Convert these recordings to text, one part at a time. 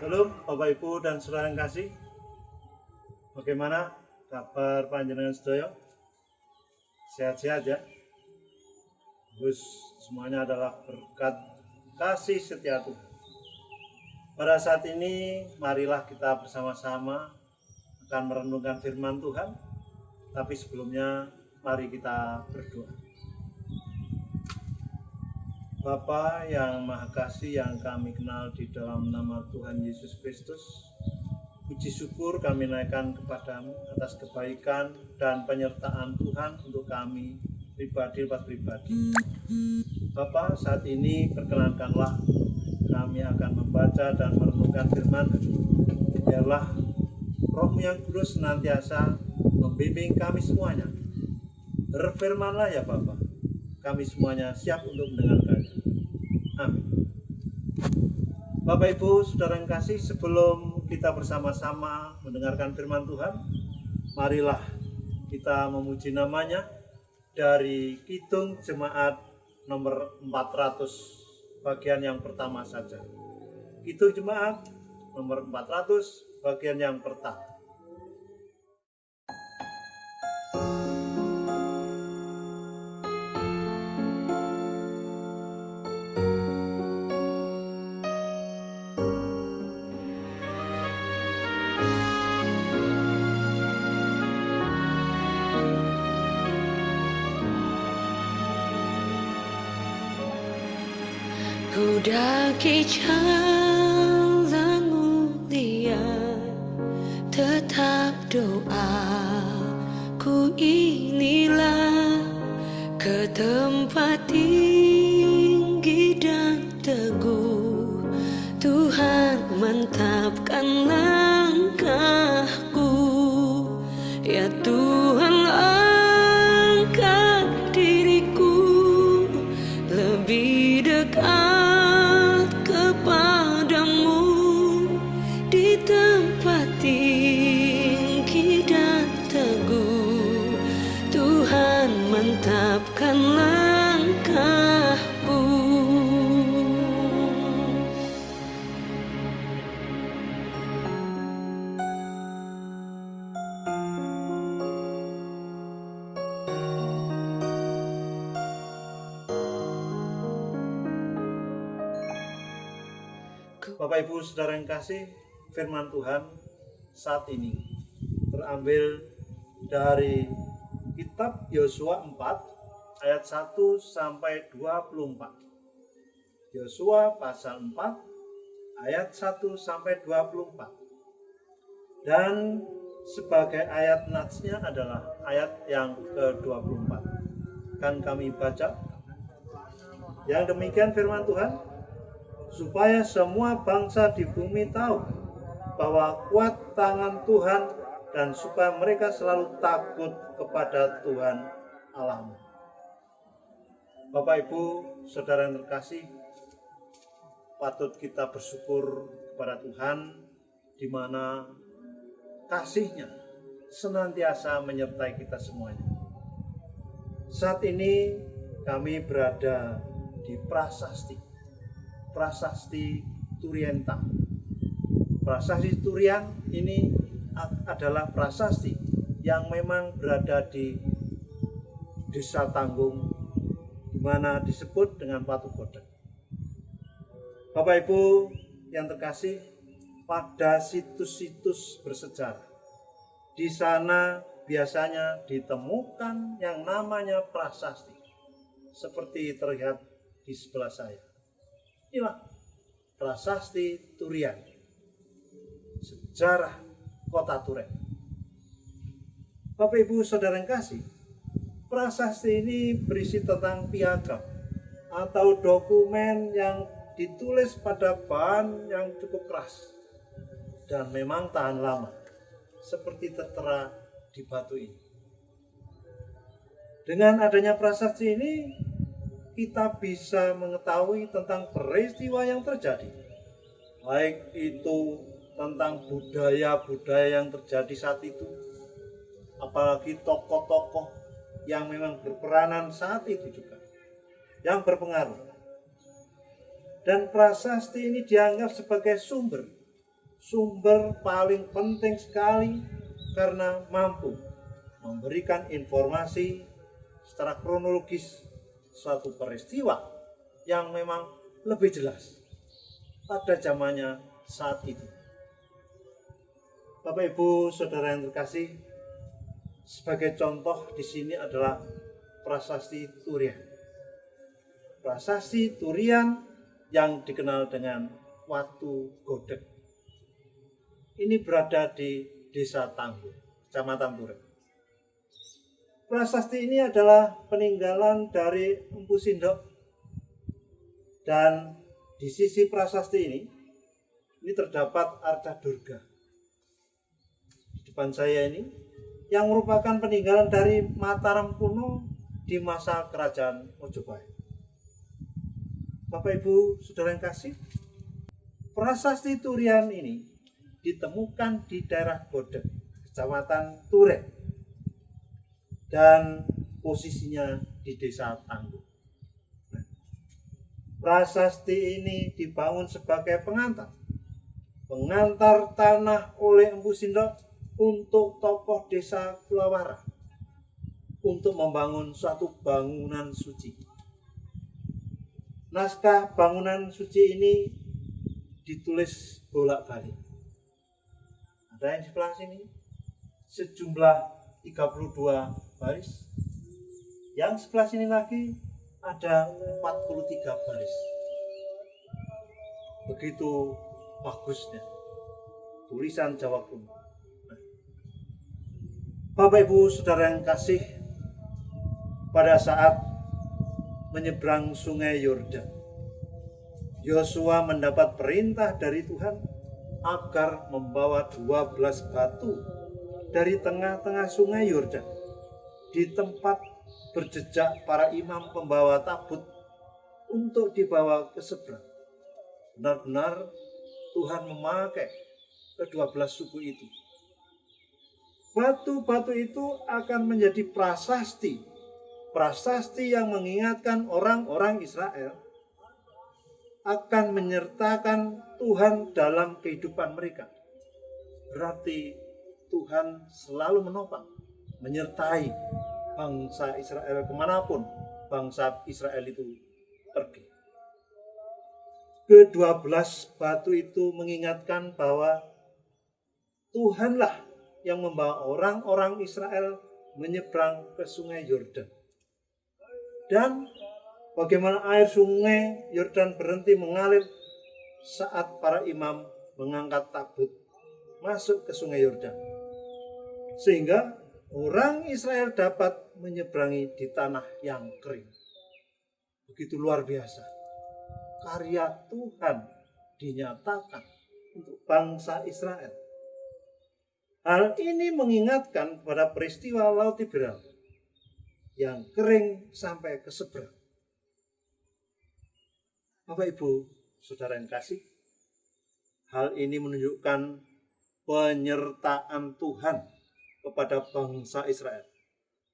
Shalom Bapak Ibu dan saudara yang kasih. Bagaimana kabar panjenengan sedaya? Sehat-sehat ya? Terus semuanya adalah berkat kasih setia Tuhan. Pada saat ini marilah kita bersama-sama akan merenungkan firman Tuhan. Tapi sebelumnya mari kita berdoa. Bapa yang Maha Kasih yang kami kenal di dalam nama Tuhan Yesus Kristus, puji syukur kami naikkan kepadamu atas kebaikan dan penyertaan Tuhan untuk kami pribadi. Bapa, saat ini perkenankanlah kami akan membaca dan merenungkan firman. Biarlah Roh-Mu yang kudus senantiasa membimbing kami semuanya. Berfirmanlah ya Bapa, kami semuanya siap untuk mendengarkannya. Amin. Bapak Ibu saudara yang kasih, sebelum kita bersama-sama mendengarkan firman Tuhan, marilah kita memuji namanya dari Kidung Jemaat nomor 400 bagian yang pertama saja. Kidung Jemaat nomor 400 bagian yang pertama. Ku daki jalan mulia, tetap doa ku inilah ke tempat tinggi dan teguh. Tuhan mantapkan langkahku, ya Tuhan angkat diriku lebih dekat kepadamu di tempat tinggi dan teguh. Tuhan mantapkan langkahku. Bapak Ibu saudara yang kasih, firman Tuhan saat ini terambil dari kitab Yosua 4 ayat 1 sampai 24. Yosua pasal 4 ayat 1 sampai 24. Dan sebagai ayat natsnya adalah ayat yang ke-24. Kan kami baca. Yang demikian firman Tuhan, supaya semua bangsa di bumi tahu bahwa kuat tangan Tuhan dan supaya mereka selalu takut kepada Tuhan Allahmu. Bapak Ibu, saudara yang terkasih, patut kita bersyukur kepada Tuhan di mana kasih-Nya senantiasa menyertai kita semuanya. Saat ini kami berada di Prasasti Turienta. Prasasti Turian ini adalah prasasti yang memang berada di Desa Tanggung, di mana disebut dengan Watu Godeg. Bapak Ibu yang terkasih, pada situs-situs bersejarah, di sana biasanya ditemukan yang namanya prasasti, seperti terlihat di sebelah saya. Inilah Prasasti Turian, sejarah kota Turen. Bapak Ibu saudara yang kasih, prasasti ini berisi tentang piagam atau dokumen yang ditulis pada bahan yang cukup keras dan memang tahan lama, seperti tertera di batu ini. Dengan adanya prasasti ini, kita bisa mengetahui tentang peristiwa yang terjadi, baik itu tentang budaya-budaya yang terjadi saat itu, apalagi tokoh-tokoh yang memang berperanan saat itu juga, yang berpengaruh. Dan prasasti ini dianggap sebagai sumber sumber paling penting sekali karena mampu memberikan informasi secara kronologis suatu peristiwa yang memang lebih jelas pada zamannya saat itu. Bapak Ibu Saudara yang terkasih, sebagai contoh di sini adalah prasasti Turian. Prasasti Turian yang dikenal dengan Watu Godeg. Ini berada di Desa Tangguh, Kecamatan Turen. Prasasti ini adalah peninggalan dari Empu Sindok, dan di sisi prasasti ini terdapat Arca Durga. Di depan saya ini yang merupakan peninggalan dari Mataram kuno di masa kerajaan Mojopahit. Bapak Ibu Saudara yang kasih, prasasti Turian ini ditemukan di daerah Godeg, Kecamatan Turen, dan posisinya di Desa Tangguh. Prasasti ini dibangun sebagai pengantar tanah oleh Empu Sindok untuk tokoh desa Kulawara untuk membangun suatu bangunan suci. Naskah bangunan suci ini ditulis bolak-balik. Ada yang di sebelah sini sejumlah 32 baris. Yang sebelah sini lagi ada 43 baris. Begitu bagusnya tulisan Jawa kuno. Bapak Ibu Saudara yang kasih, pada saat menyeberang sungai Yordan, Yosua mendapat perintah dari Tuhan agar membawa 12 batu dari tengah-tengah sungai Yordan di tempat berjejak para imam pembawa tabut untuk dibawa ke seberang. Benar-benar Tuhan memakai ke-12 suku itu. Batu-batu itu akan menjadi prasasti yang mengingatkan orang-orang Israel akan menyertakan Tuhan dalam kehidupan mereka. Berarti Tuhan selalu menopang, menyertai bangsa Israel kemanapun bangsa Israel itu pergi. Ke-12 batu itu mengingatkan bahwa Tuhanlah yang membawa orang-orang Israel menyeberang ke sungai Yordan. Dan bagaimana air sungai Yordan berhenti mengalir saat para imam mengangkat tabut masuk ke sungai Yordan. Sehingga orang Israel dapat menyeberangi di tanah yang kering. Begitu luar biasa. Karya Tuhan dinyatakan untuk bangsa Israel. Hal ini mengingatkan pada peristiwa Laut Tiberia yang kering sampai ke seberang. Bapak Ibu Saudara yang kasih, hal ini menunjukkan penyertaan Tuhan kepada bangsa Israel.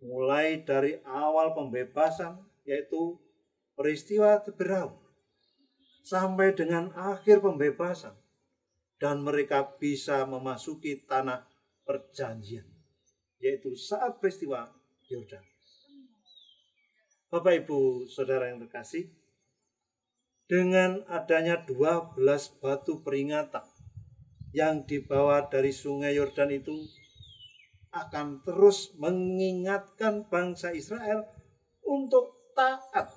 Mulai dari awal pembebasan, yaitu peristiwa Tiberia, sampai dengan akhir pembebasan, dan mereka bisa memasuki tanah perjanjian, yaitu saat peristiwa Yordan. Bapak Ibu Saudara yang terkasih, dengan adanya 12 batu peringatan yang dibawa dari sungai Yordan itu akan terus mengingatkan bangsa Israel untuk taat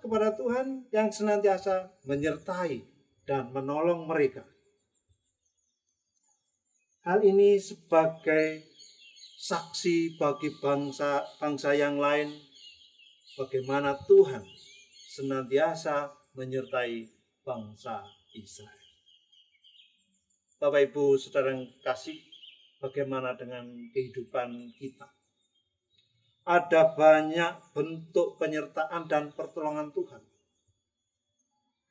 kepada Tuhan yang senantiasa menyertai dan menolong mereka. Hal ini sebagai saksi bagi bangsa yang lain bagaimana Tuhan senantiasa menyertai bangsa Israel. Bapak Ibu Saudara yang kasih, bagaimana dengan kehidupan kita? Ada banyak bentuk penyertaan dan pertolongan Tuhan.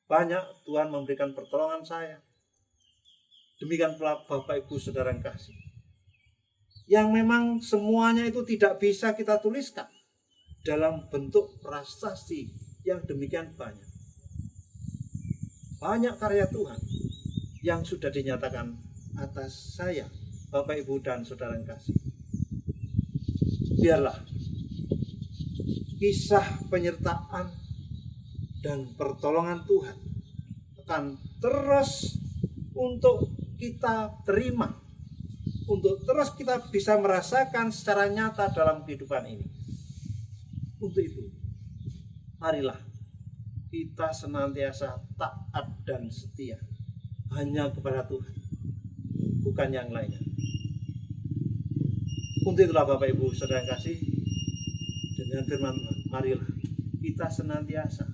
Banyak Tuhan memberikan pertolongan saya. Demikian pula Bapak Ibu Saudara yang kasih. Yang memang semuanya itu tidak bisa kita tuliskan dalam bentuk prasasti yang demikian banyak. Banyak karya Tuhan yang sudah dinyatakan atas saya, Bapak, Ibu, dan saudara yang kasih. Biarlah kisah penyertaan dan pertolongan Tuhan akan terus untuk kita terima, untuk terus kita bisa merasakan secara nyata dalam kehidupan ini. Untuk itu, marilah kita senantiasa taat dan setia hanya kepada Tuhan, bukan yang lainnya. Untuk itulah Bapak, Ibu, saudara yang kasih, dengan firman Tuhan, marilah kita senantiasa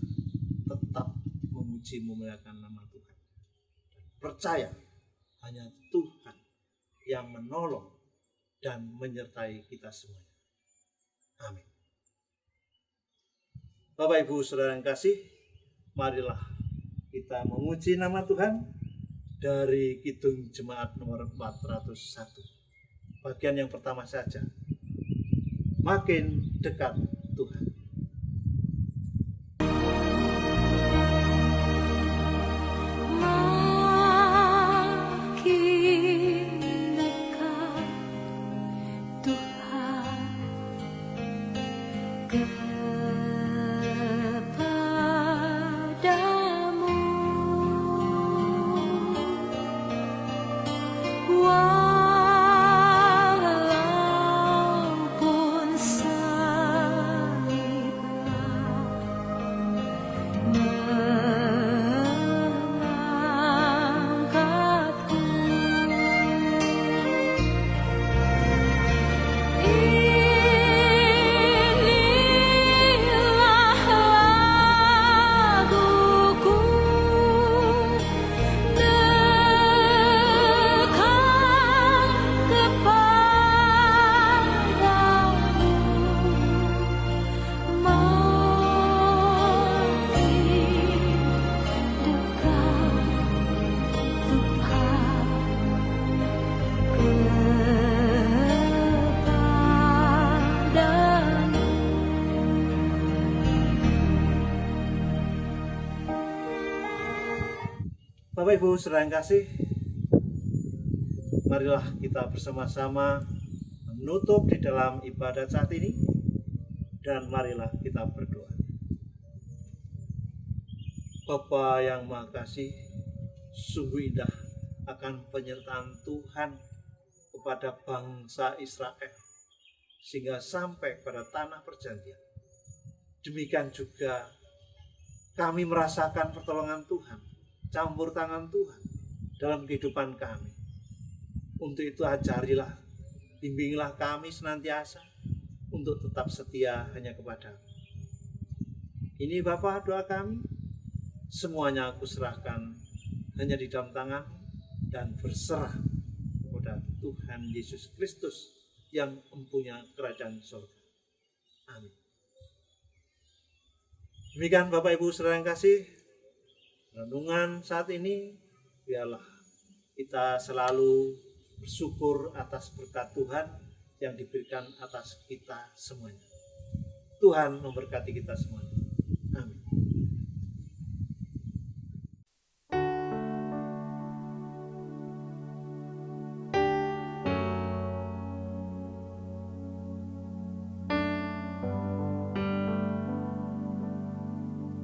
tetap memuji memuliakan nama Tuhan. Percaya hanya Tuhan yang menolong dan menyertai kita semuanya. Amin. Bapak, Ibu, saudara yang kasih, marilah kita memuji nama Tuhan dari Kidung Jemaat nomor 401. Bagian yang pertama saja, makin dekat Tuhan. Makin dekat Tuhan kepadamu, walaupun mengangkatku. Inilah laguku, dekat kepadamu, Bapak, Ibu, saudara yang kasih, marilah kita bersama-sama menutup di dalam ibadat saat ini, dan marilah kita berdoa. Bapa yang Maha Kasih, sungguh indah akan penyertaan Tuhan kepada bangsa Israel sehingga sampai pada tanah perjanjian. Demikian juga kami merasakan pertolongan Tuhan, campur tangan Tuhan dalam kehidupan kami. Untuk itu ajarilah, bimbinglah kami senantiasa untuk tetap setia hanya kepada-Mu. Ini Bapa doa kami, semuanya aku serahkan hanya di dalam tangan dan berserah kepada Tuhan Yesus Kristus yang mempunyai kerajaan surga. Amin. Demikian Bapak, Ibu, saudara yang kasih, renungan saat ini, biarlah kita selalu bersyukur atas berkat Tuhan yang diberikan atas kita semuanya. Tuhan memberkati kita semuanya.